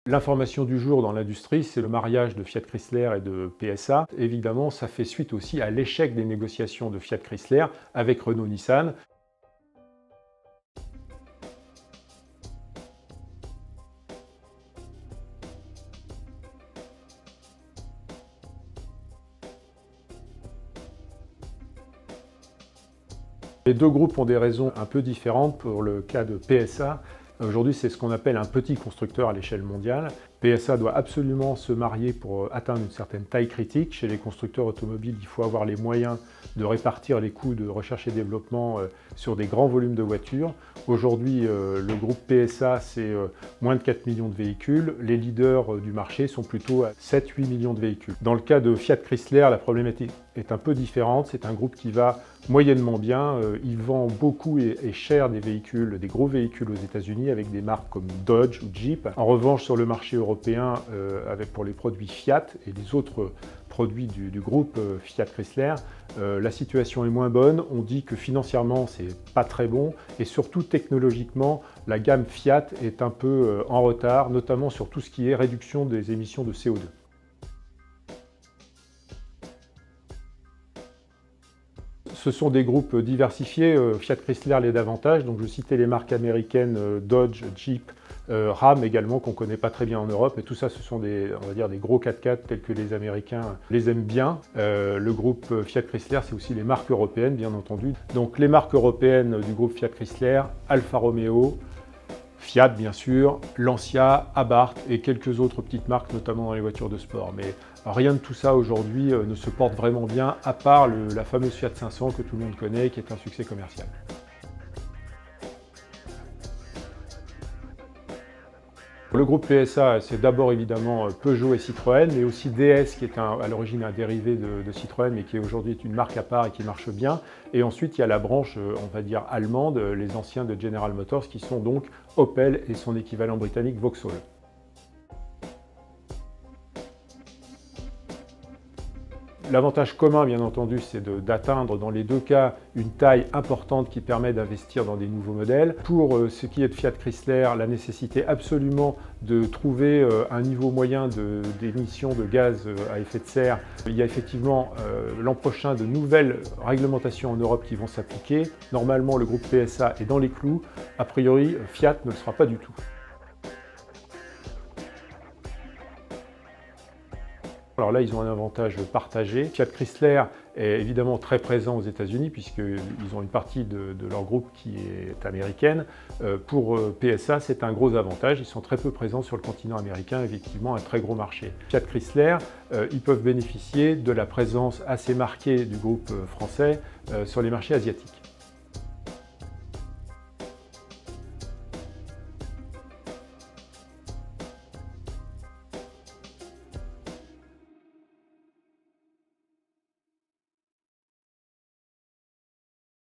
L'information du jour dans l'industrie, c'est le mariage de Fiat Chrysler et de PSA. Évidemment, ça fait suite aussi à l'échec des négociations de Fiat Chrysler avec Renault-Nissan. Les deux groupes ont des raisons un peu différentes. Pour le cas de PSA, aujourd'hui, c'est ce qu'on appelle un petit constructeur à l'échelle mondiale. PSA doit absolument se marier pour atteindre une certaine taille critique. Chez les constructeurs automobiles, il faut avoir les moyens de répartir les coûts de recherche et développement sur des grands volumes de voitures. Aujourd'hui, le groupe PSA, c'est moins de 4 millions de véhicules. Les leaders du marché sont plutôt à 7-8 millions de véhicules. Dans le cas de Fiat Chrysler, la problématique est un peu différente. C'est un groupe qui va moyennement bien. Il vend beaucoup et cher des véhicules, des gros véhicules aux États-Unis avec des marques comme Dodge ou Jeep. En revanche, sur le marché européen, pour les produits Fiat et les autres produits du groupe Fiat Chrysler, la situation est moins bonne. On dit que financièrement, c'est pas très bon et surtout technologiquement, la gamme Fiat est un peu en retard, notamment sur tout ce qui est réduction des émissions de CO2. Ce sont des groupes diversifiés. Fiat Chrysler l'est davantage. Donc je citais les marques américaines Dodge, Jeep, Ram également, qu'on ne connaît pas très bien en Europe. Et tout ça, ce sont on va dire des gros 4x4 tels que les Américains les aiment bien. Le groupe Fiat Chrysler, c'est aussi les marques européennes, bien entendu. Donc les marques européennes du groupe Fiat Chrysler, Alfa Romeo, Fiat bien sûr, Lancia, Abarth et quelques autres petites marques, notamment dans les voitures de sport. Mais rien de tout ça aujourd'hui ne se porte vraiment bien, à part la fameuse Fiat 500 que tout le monde connaît, qui est un succès commercial. Le groupe PSA, c'est d'abord évidemment Peugeot et Citroën, mais aussi DS qui est à l'origine un dérivé de Citroën, mais qui aujourd'hui est une marque à part et qui marche bien. Et ensuite, il y a la branche, on va dire, allemande, les anciens de General Motors, qui sont donc Opel et son équivalent britannique Vauxhall. L'avantage commun, bien entendu, c'est d'atteindre dans les deux cas une taille importante qui permet d'investir dans des nouveaux modèles. Pour ce qui est de Fiat Chrysler, la nécessité absolument de trouver un niveau moyen d'émissions de gaz à effet de serre. Il y a effectivement l'an prochain de nouvelles réglementations en Europe qui vont s'appliquer. Normalement, le groupe PSA est dans les clous. A priori, Fiat ne le sera pas du tout. Alors là, ils ont un avantage partagé. Fiat Chrysler est évidemment très présent aux États-Unis puisqu'ils ont une partie de leur groupe qui est américaine. Pour PSA, c'est un gros avantage. Ils sont très peu présents sur le continent américain, effectivement un très gros marché. Fiat Chrysler, ils peuvent bénéficier de la présence assez marquée du groupe français sur les marchés asiatiques.